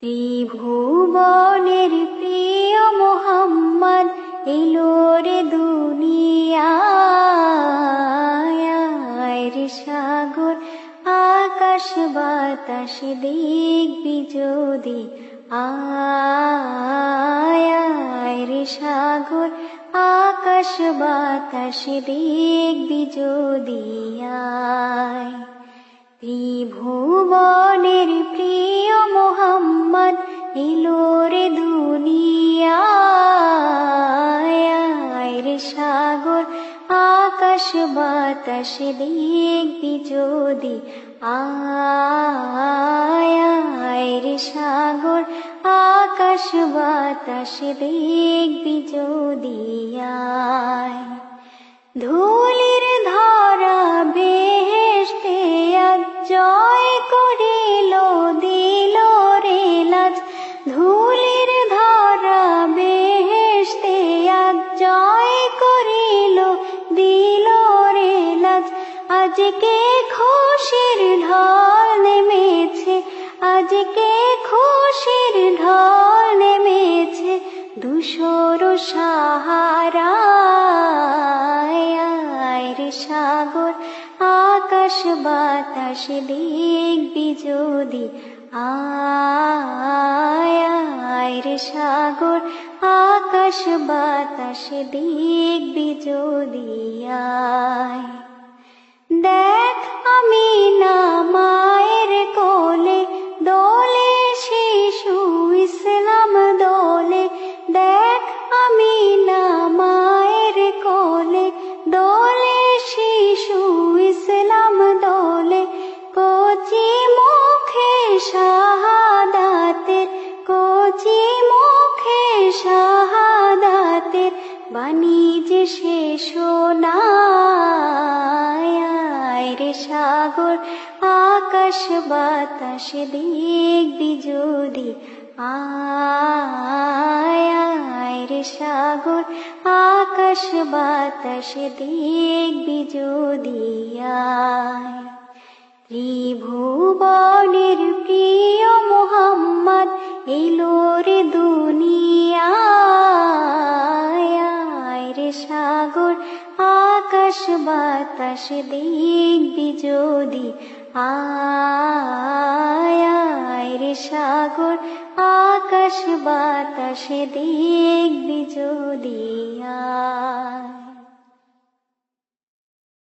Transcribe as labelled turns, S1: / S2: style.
S1: ত্রিভুবনের প্রিয় মোহাম্মদ এলো রে দুনিয়ায় রে সাগর আকাশ বাতাস দিক বিজোদি আয় রে সাগর আকাশ বাতাস দিক বিজোদি আয়। ত্রিভুবনের প্রিয় মোহাম্মদ এলো রে দুনিয়ায় রে সাগর আকাশ বাতাস দিক বিজোদি আয় রে সাগর আকাশ বাতাস দিক বিজোদি আয়। ধুলির ধরা বেহেশতে আজ জয় করিল দিল রে লাজ। ধুলির ধরা বেহেশতে আজ জয় করিল দিল রে লাজ। আজকে খুশির ঢল নেমেছে, আজকে খুশির ঢল নেমেছে ধূসর সাহারায় রে সাগর আকাশ বাতাস দিক বিজোদি আয় রে সাগর আকাশ বাতাস দিক বিজোদি আয়। দেখ আমিনা মায়ের কোলে দোলে শিশু ইসলাম দোলে। দেখ আমিনা মায়ের কোলে দোলে শিশু ইসলাম দোলে। কচি মুখে শাহাদাতের, কচি মুখে শাহাদাতের বাণী যে সে শোনায় রে সাগর আকাশ বাতাস দিক বিজোদি আয় রে সাগর আকাশ বাতাস দিক বিজোদি আয়। ত্রিভুবনের প্রিয় মোহাম্মদ এলো রে দুনিয়ায় রে সাগর আকাশ বাতাস দিক বিজোদি আয় রে সাগর আকাশ বাতাস দিক বিজোদি আয়।